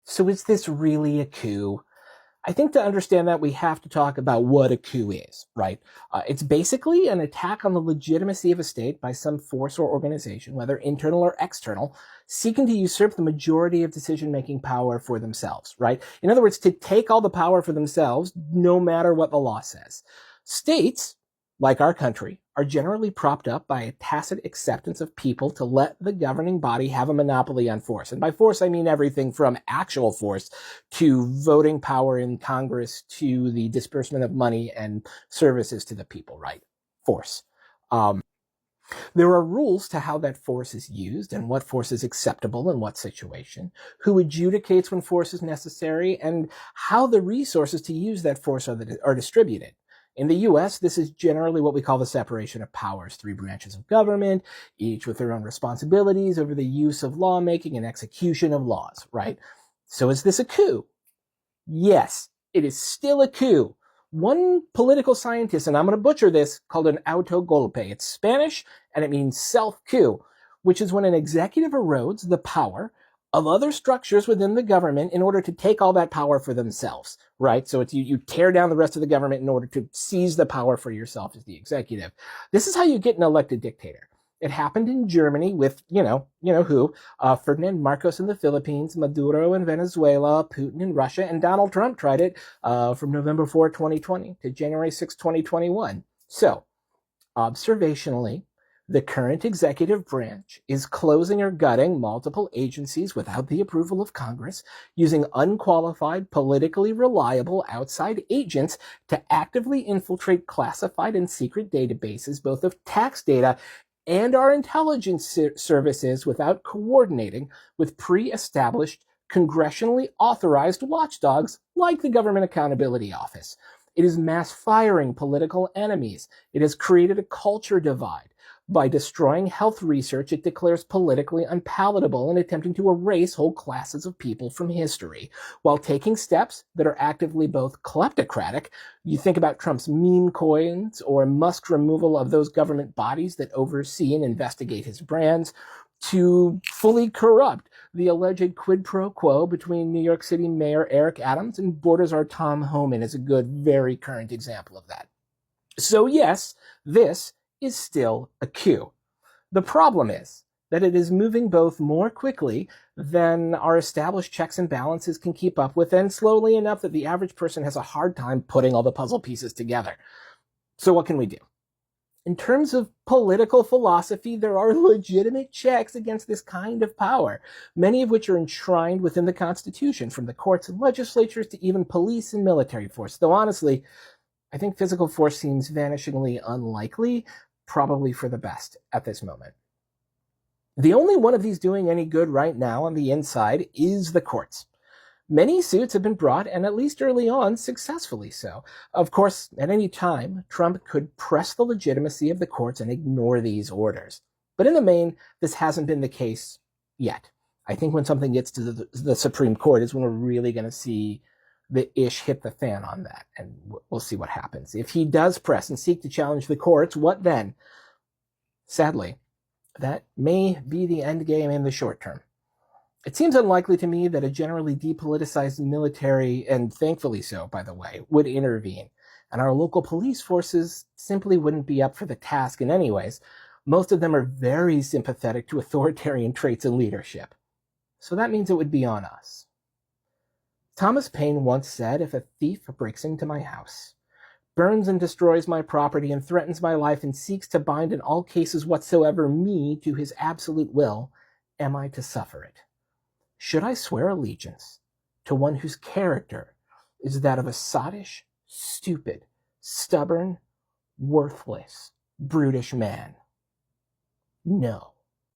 So is this really a coup? I think to understand that, we have to talk about what a coup is, right? It's basically an attack on the legitimacy of a state by some force or organization, whether internal or external, seeking to usurp the majority of decision-making power for themselves, right? In other words, to take all the power for themselves, no matter what the law says. States, like our country, are generally propped up by a tacit acceptance of people to let the governing body have a monopoly on force. And by force, I mean everything from actual force to voting power in Congress to the disbursement of money and services to the people, right? Force. There are rules to how that force is used and what force is acceptable in what situation, who adjudicates when force is necessary, and how the resources to use that force are distributed. In the US, this is generally what we call the separation of powers, three branches of government, each with their own responsibilities over the use of lawmaking and execution of laws, right? So is this a coup? Yes, it is still a coup. One political scientist, and I'm going to butcher this, called an autogolpe. It's Spanish, and it means self-coup, which is when an executive erodes the power of other structures within the government in order to take all that power for themselves, right? So it's you tear down the rest of the government in order to seize the power for yourself as the executive. This is how you get an elected dictator. It happened in Germany with, who, Ferdinand Marcos in the Philippines, Maduro in Venezuela, Putin in Russia, and Donald Trump tried it from November 4, 2020 to January 6, 2021. So, observationally, the current executive branch is closing or gutting multiple agencies without the approval of Congress, using unqualified, politically reliable outside agents to actively infiltrate classified and secret databases, both of tax data and our intelligence services, without coordinating with pre-established, congressionally authorized watchdogs like the Government Accountability Office. It is mass firing political enemies. It has created a culture divide. By destroying health research, it declares politically unpalatable and attempting to erase whole classes of people from history, while taking steps that are actively both kleptocratic. You think about Trump's meme coins or Musk's removal of those government bodies that oversee and investigate his brands, to fully corrupt the alleged quid pro quo between New York City Mayor Eric Adams and Borders our Tom Homan is a good, very current example of that. So yes, this is still a coup. The problem is that it is moving both more quickly than our established checks and balances can keep up with, and slowly enough that the average person has a hard time putting all the puzzle pieces together. So what can we do? In terms of political philosophy, there are legitimate checks against this kind of power, many of which are enshrined within the Constitution, from the courts and legislatures to even police and military force. Though honestly, I think physical force seems vanishingly unlikely, probably for the best at this moment. The only one of these doing any good right now on the inside is the courts. Many suits have been brought, and at least early on, successfully so. Of course, at any time, Trump could press the legitimacy of the courts and ignore these orders. But in the main, this hasn't been the case yet. I think when something gets to the Supreme Court is when we're really going to see the ish hit the fan on that, and we'll see what happens. If he does press and seek to challenge the courts, what then? Sadly, that may be the end game in the short term. It seems unlikely to me that a generally depoliticized military, and thankfully so, by the way, would intervene, and our local police forces simply wouldn't be up for the task in any ways. Most of them are very sympathetic to authoritarian traits in leadership. So that means it would be on us. Thomas Paine once said, "If a thief breaks into my house, burns and destroys my property, and threatens my life, and seeks to bind in all cases whatsoever me to his absolute will, am I to suffer it? Should I swear allegiance to one whose character is that of a sottish, stupid, stubborn, worthless, brutish man? No."